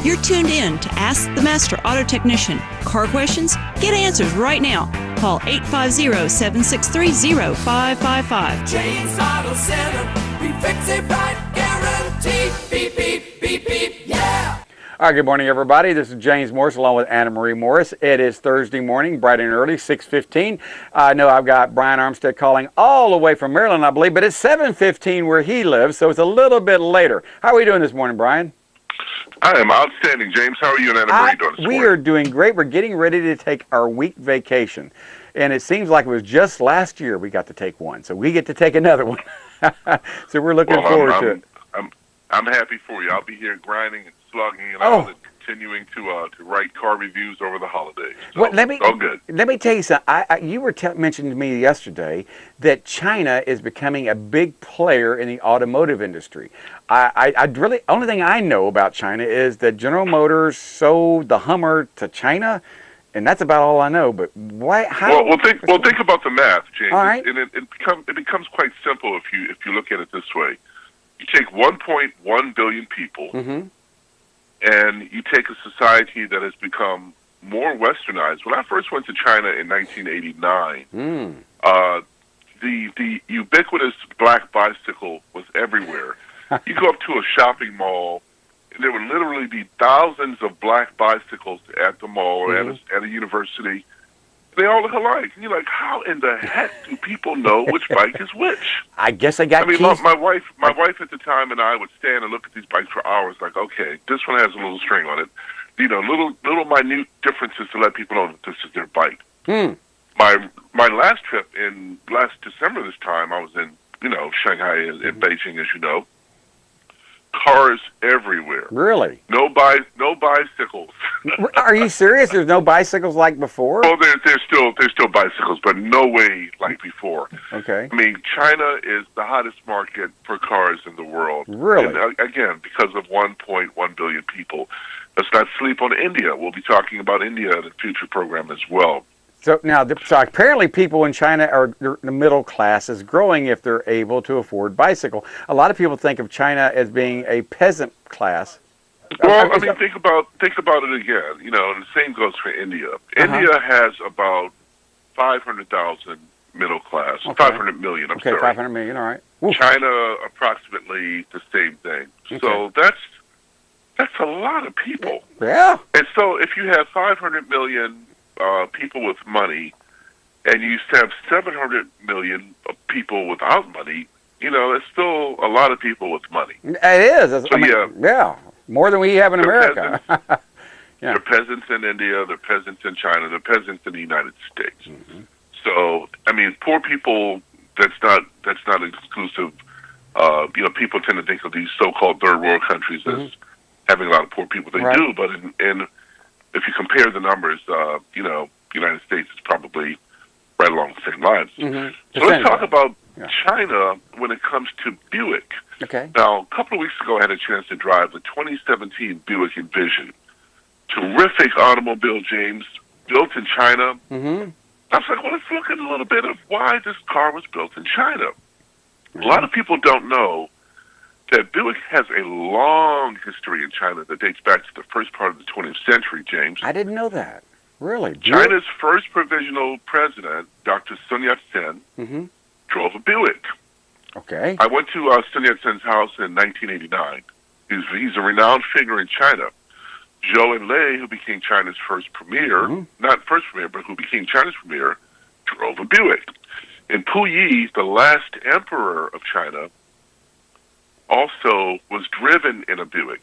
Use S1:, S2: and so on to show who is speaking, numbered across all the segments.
S1: You're tuned in to Ask the Master Auto Technician. Car questions? Get answers right now. Call 850-763-0555.
S2: James Auto Center, we fix it right, guaranteed. Beep, beep, beep, beep, yeah.
S3: All right, good morning, everybody. This is James Morris along with Anna Marie Morris. It is Thursday morning, bright and early, 6:15. I know I've got Brian Armstead calling all the way from Maryland, I believe, but it's 7:15 where he lives, so it's a little bit later. How are we doing this morning, Brian?
S4: I am outstanding, James. How are you and Anna Marie doing this morning?
S3: We are doing great. We're getting ready to take our week vacation. And it seems like it was just last year we got to take one. So we get to take another one. So we're looking forward to it.
S4: I'm happy for you. I'll be here grinding and slugging and out and continuing to write car reviews over the holidays. So,
S3: well,
S4: good.
S3: Let me tell you something. You were mentioning to me yesterday that China is becoming a big player in the automotive industry. I really, only thing I know about China is that General Motors sold the Hummer to China, and that's about all I know. But why? How?
S4: Well, think about the math, James.
S3: All right.
S4: And it becomes quite simple if you look at it this way. You take 1.1 billion people, and you take a society that has become more westernized. When I first went to China in 1989, the ubiquitous black bicycle was everywhere. You go up to a shopping mall, and there would literally be thousands of black bicycles at the mall or at a university. They all look alike. And you're like, how in the heck do people know which bike is which?
S3: I guess I got
S4: I mean,
S3: keys.
S4: my wife at the time and I would stand and look at these bikes for hours like, okay, this one has a little string on it. You know, little minute differences to let people know that this is their bike. My last trip in last December this time, I was in, Shanghai and Beijing, as you know. Cars everywhere.
S3: Really?
S4: No bicycles.
S3: Are you serious? There's no bicycles like before?
S4: Well, there's still bicycles, but no way like before.
S3: Okay.
S4: I mean, China is the hottest market for cars in the world.
S3: Really?
S4: And, again, because of 1.1 billion people. Let's not sleep on India. We'll be talking about India in a future program as well.
S3: So now, apparently people in China the middle class is growing if they're able to afford bicycle. A lot of people think of China as being a peasant class.
S4: Well, I mean, think about it again. And the same goes for India. India has about 500,000 middle class, 500 million. I'm sorry.
S3: 500 million. All right. Woo.
S4: China approximately the same thing.
S3: Okay.
S4: So that's a lot of people.
S3: Yeah.
S4: And so if you have 500 million people with money, and you have 700 million people without money, it's still a lot of people with money.
S3: It is.
S4: So,
S3: yeah, more than we have in America.
S4: Yeah. There are peasants in India, there are peasants in China, there are peasants in the United States. So, I mean, poor people, that's not exclusive. People tend to think of these so-called third world countries as having a lot of poor people. They do, but in if you compare the numbers, the United States is probably right along the same lines. So let's talk about China when it comes to Buick.
S3: Okay.
S4: Now, a couple of weeks ago, I had a chance to drive the 2017 Buick Envision. Terrific automobile, James, built in China. I was like, well, let's look at a little bit of why this car was built in China. A lot of people don't know that Buick has a long history in China that dates back to the first part of the 20th century, James.
S3: I didn't know that. Really?
S4: China's first provisional president, Dr. Sun Yat-sen, drove a Buick.
S3: Okay.
S4: I went to Sun Yat-sen's house in 1989. He's a renowned figure in China. Zhou Enlai, who became China's first premier, not first premier, but who became China's premier, drove a Buick. And Puyi, the last emperor of China, also was driven in a Buick.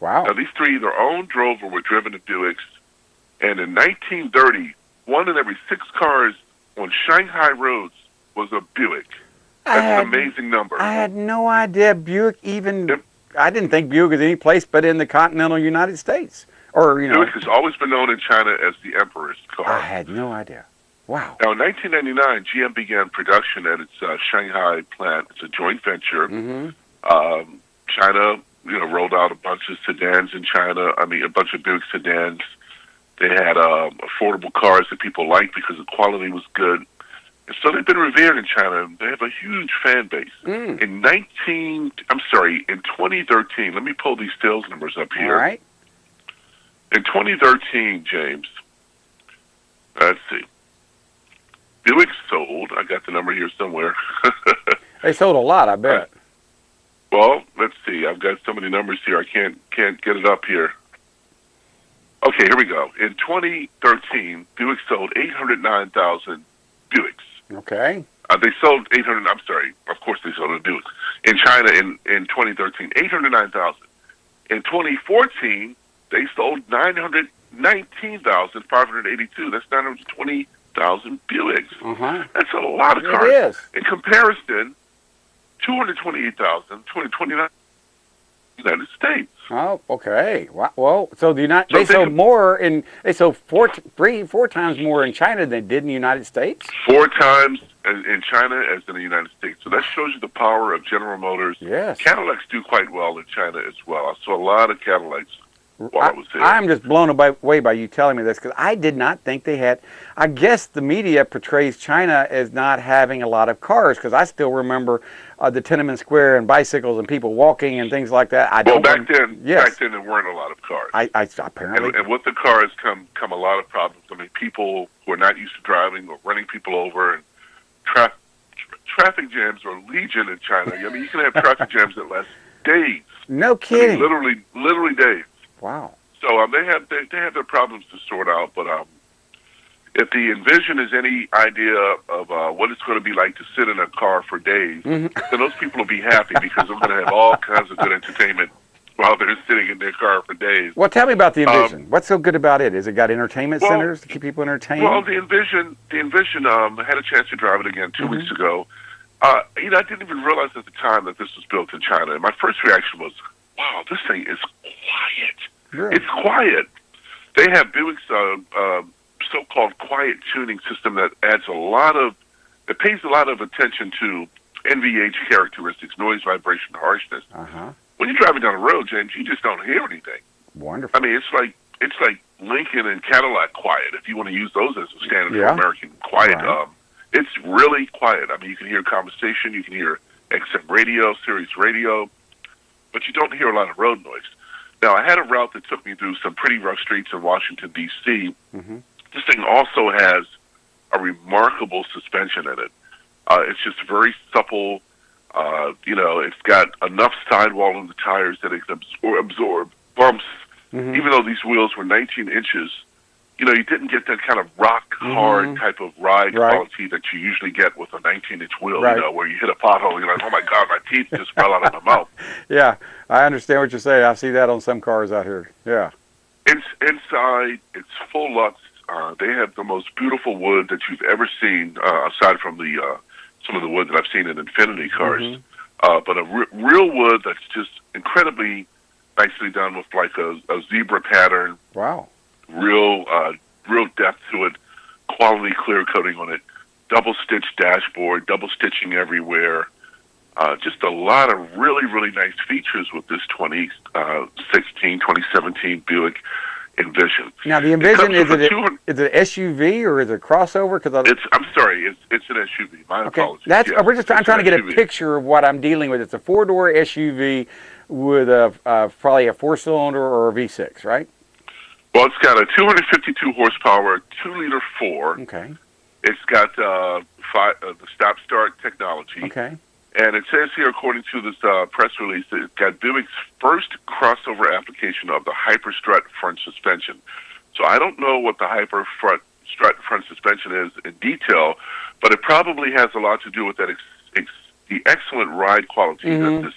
S3: Wow.
S4: Now, these three either owned, drove, or were driven in Buicks. And in 1930, 1 in every 6 cars on Shanghai roads was a Buick. That's an amazing number.
S3: I had no idea Buick even... I didn't think Buick was any place but in the continental United States.
S4: Buick has always been known in China as the emperor's car.
S3: I had no idea. Wow.
S4: Now, in 1999, GM began production at its Shanghai plant. It's a joint venture. China, rolled out a bunch of sedans in China. I mean, a bunch of Buick sedans. They had affordable cars that people liked because the quality was good. And so they've been revered in China. They have a huge fan base. In 2013, let me pull these sales numbers up here.
S3: All right.
S4: In 2013, James, let's see, Buick sold, I got the number here somewhere.
S3: They sold a lot, I bet.
S4: Well, let's see, I've got so many numbers here, I can't get it up here. Okay, here we go. In 2013, Buick sold 809,000 Buicks.
S3: Okay.
S4: They sold 800, I'm sorry, of course they sold a Buick. In China in 2013, 809,000. In 2014, they sold 919,582. That's 920,000 Buicks.
S3: Uh-huh.
S4: That's a lot of cars.
S3: It is.
S4: In comparison, 228,000, 229 United States.
S3: Oh, okay. Well, so they sold four times more in China than they did in the United States?
S4: 4 times in China as in the United States. So that shows you the power of General Motors.
S3: Yes.
S4: Cadillacs do quite well in China as well. I saw a lot of Cadillacs while I was there.
S3: I'm just blown away by you telling me this, because I did not think they had. I guess the media portrays China as not having a lot of cars, because I still remember the Tiananmen Square and bicycles and people walking and things like that.
S4: Back then there weren't a lot of cars.
S3: I apparently.
S4: And with the cars come a lot of problems. I mean, people who are not used to driving or running people over, and traffic jams are legion in China. I mean, you can have traffic jams that last days.
S3: No kidding.
S4: I mean, literally days.
S3: Wow.
S4: So they have their problems to sort out, but if the Envision is any idea of what it's going to be like to sit in a car for days, then those people will be happy, because they're going to have all kinds of good entertainment while they're sitting in their car for days.
S3: Well, tell me about the Envision. What's so good about it? Has it got entertainment centers to keep people entertained?
S4: Well, the Envision, I had a chance to drive it again 2 weeks ago. I didn't even realize at the time that this was built in China. And my first reaction was, wow, this thing is quiet.
S3: Really?
S4: It's quiet. They have Buick's so-called quiet tuning system that pays a lot of attention to NVH characteristics, noise, vibration, harshness.
S3: Uh-huh.
S4: When you're driving down the road, James, you just don't hear anything.
S3: Wonderful.
S4: I mean, it's like Lincoln and Cadillac quiet, if you want to use those as a standard for American quiet.
S3: Right.
S4: It's really quiet. I mean, you can hear conversation, you can hear XM radio, Sirius radio, but you don't hear a lot of road noise. Now, I had a route that took me through some pretty rough streets in Washington, D.C.
S3: Mm-hmm.
S4: This thing also has a remarkable suspension in it. It's just very supple. It's got enough sidewall in the tires that it can absorb bumps. Mm-hmm. Even though these wheels were 19 inches, you didn't get that kind of rock-hard type of ride quality that you usually get with a 19-inch wheel, where you hit a pothole, you're like, oh, my God, my teeth just fell out of my mouth.
S3: Yeah, I understand what you're saying. I see that on some cars out here. Yeah.
S4: Inside, it's full Lux. They have the most beautiful wood that you've ever seen, aside from some of the wood that I've seen in Infiniti cars. Mm-hmm. But a real wood that's just incredibly nicely done with like a zebra pattern.
S3: Wow.
S4: Real depth to it, quality clear coating on it, double stitch dashboard, double stitching everywhere. Just a lot of really, really nice features with this 2017 Buick Envision.
S3: Now the Envision, is it SUV or is it a crossover?
S4: I'm sorry, it's an SUV. My apologies.
S3: I'm trying to get a picture of what I'm dealing with. It's a 4-door SUV with probably a 4-cylinder or a V6, right?
S4: Well, it's got a 252 horsepower, 2-liter 4.
S3: Okay.
S4: It's got the stop-start technology.
S3: Okay.
S4: And it says here, according to this press release, that it's got Buick's first crossover application of the Hyper-Strut front suspension. So I don't know what the Hyper-Strut front suspension is in detail, but it probably has a lot to do with that the excellent ride quality that this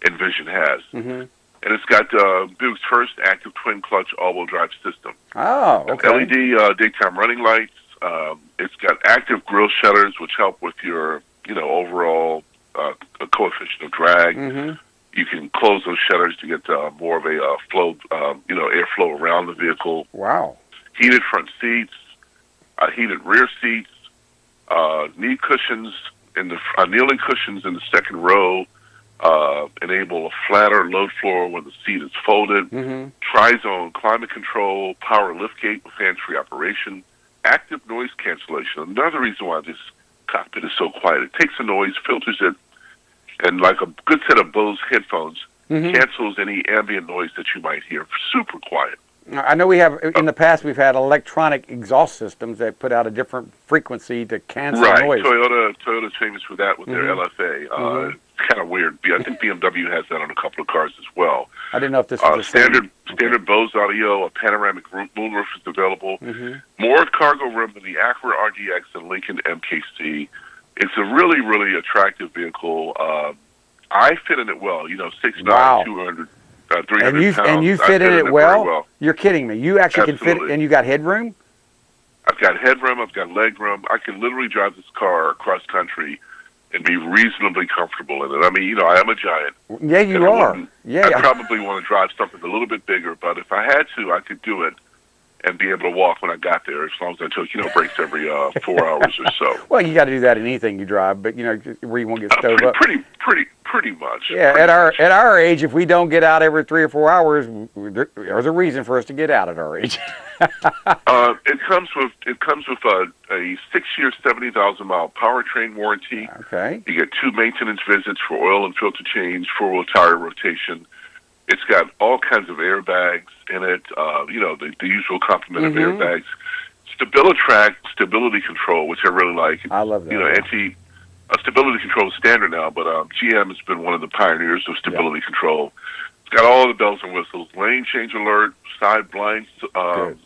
S4: Envision has. Mm-hmm. And it's got Buick's first active twin-clutch all-wheel drive system.
S3: Oh, okay.
S4: LED daytime running lights. It's got active grille shutters, which help with your, overall coefficient of drag. Mm-hmm. You can close those shutters to get more of a flow, airflow around the vehicle.
S3: Wow.
S4: Heated front seats, heated rear seats, knee cushions kneeling cushions in the second row. Enable a flatter load floor when the seat is folded. Mm-hmm. Tri-zone climate control, power liftgate with hands-free operation, active noise cancellation. Another reason why this cockpit is so quiet. It takes the noise, filters it, and like a good set of Bose headphones, cancels any ambient noise that you might hear. Super quiet.
S3: I know we have, in the past, we've had electronic exhaust systems that put out a different frequency to cancel noise.
S4: Toyota's famous for that with their LFA. It's kind of weird. I think BMW has that on a couple of cars as well.
S3: I didn't know if this was
S4: standard Bose audio. A panoramic moonroof is available. More cargo room than the Acura RDX and Lincoln MKC. It's a really, really attractive vehicle. I fit in it well. 6'9", 200, 300 pounds.
S3: And you fit in it well?
S4: Well?
S3: You're kidding me. You actually can fit, and you got headroom?
S4: I've got headroom. I've got leg room. I can literally drive this car across country and be reasonably comfortable in it. I mean, I am a giant.
S3: Yeah, you are.
S4: I probably want to drive something a little bit bigger, but if I had to, I could do it and be able to walk when I got there, as long as I took, breaks every 4 hours or so.
S3: Well, you got to do that in anything you drive, but where you won't get stove up.
S4: Pretty much.
S3: Yeah, at our age, if we don't get out every 3 or 4 hours, there's a reason for us to get out at our age.
S4: It comes with a 6-year, 70,000-mile powertrain warranty.
S3: Okay.
S4: You get 2 maintenance visits for oil and filter change, 4-wheel tire rotation. It's got all kinds of airbags in it. The usual complement of airbags. StabiliTrak stability control, which I really like.
S3: I love that.
S4: Stability control is standard now, but GM has been one of the pioneers of stability control. It's got all the bells and whistles: lane change alert, side blind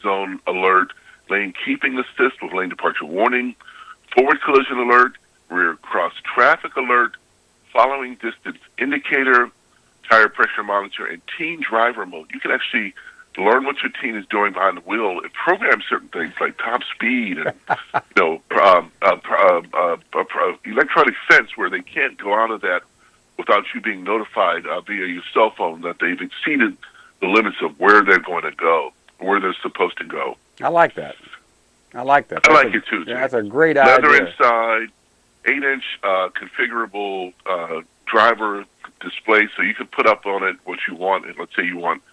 S4: zone alert, lane keeping assist with lane departure warning, forward collision alert, rear cross traffic alert, following distance indicator, tire pressure monitor, and teen driver mode. You can actually learn what your teen is doing behind the wheel and program certain things like top speed and electronic fence, where they can't go out of that without you being notified via your cell phone that they've exceeded the limits of where they're going to go, where they're supposed to go.
S3: I like that.
S4: I like it too.
S3: Yeah, that's a great
S4: idea. Leather inside, 8-inch configurable driver display, so you can put up on it what you want. And let's say you want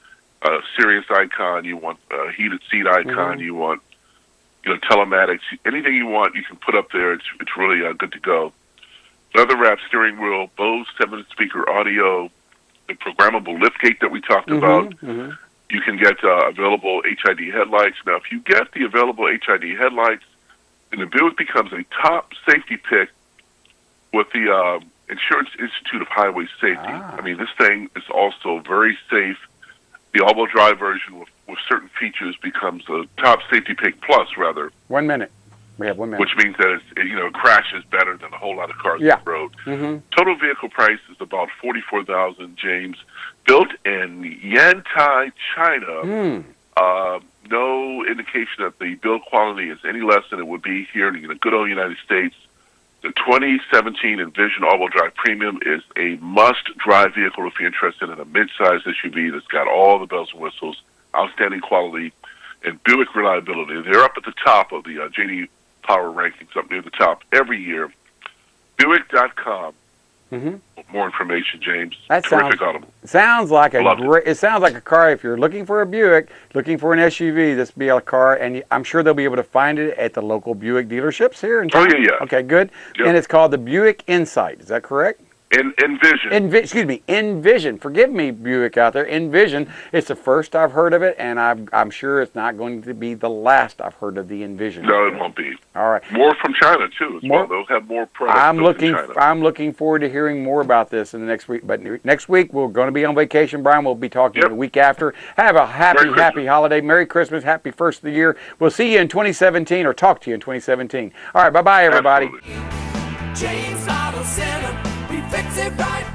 S4: a Sirius icon, you want a heated seat icon, you want telematics, anything you want, you can put up there. It's really good to go. Leather wrapped steering wheel, Bose 7-speaker audio, the programmable liftgate that we talked about. You can get available HID headlights. Now, if you get the available HID headlights, then the Buick becomes a top safety pick with the Insurance Institute of Highway Safety. I mean, this thing is also very safe. The all-wheel drive version with certain features becomes a top safety pick plus, rather.
S3: 1 minute. We have 1 minute.
S4: Which means that it crashes better than a whole lot of cars on the road. Total vehicle price is about $44,000, James. Built in Yantai, China. No indication that the build quality is any less than it would be here in the good old United States. The 2017 Envision all-wheel drive premium is a must-drive vehicle if you're interested in a mid-size SUV that's got all the bells and whistles, outstanding quality, and Buick reliability. They're up at the top of the J.D. Power rankings, up near the top every year. Buick.com. More information, James.
S3: That
S4: Terrific automobile.
S3: Sounds like it sounds like a car. If you're looking for a Buick, looking for an SUV, this would be a car, and I'm sure they'll be able to find it at the local Buick dealerships here in town.
S4: Oh, yeah.
S3: Okay, good.
S4: Yep.
S3: And it's called the Buick Insight. Is that correct?
S4: Envision.
S3: Envision. Forgive me, Buick out there. Envision. It's the first I've heard of it, and I'm sure it's not going to be the last I've heard of the Envision.
S4: No, it won't be.
S3: All right.
S4: More from China too. Well, they'll have more products in China.
S3: I'm looking forward to hearing more about this in the next week. But next week we're going to be on vacation, Brian. We'll be talking the week after. Have a happy holiday. Merry Christmas. Happy first of the year. We'll see you in 2017, or talk to you in 2017. All right. Bye-bye, everybody.
S2: James Auto Center, we fix it right.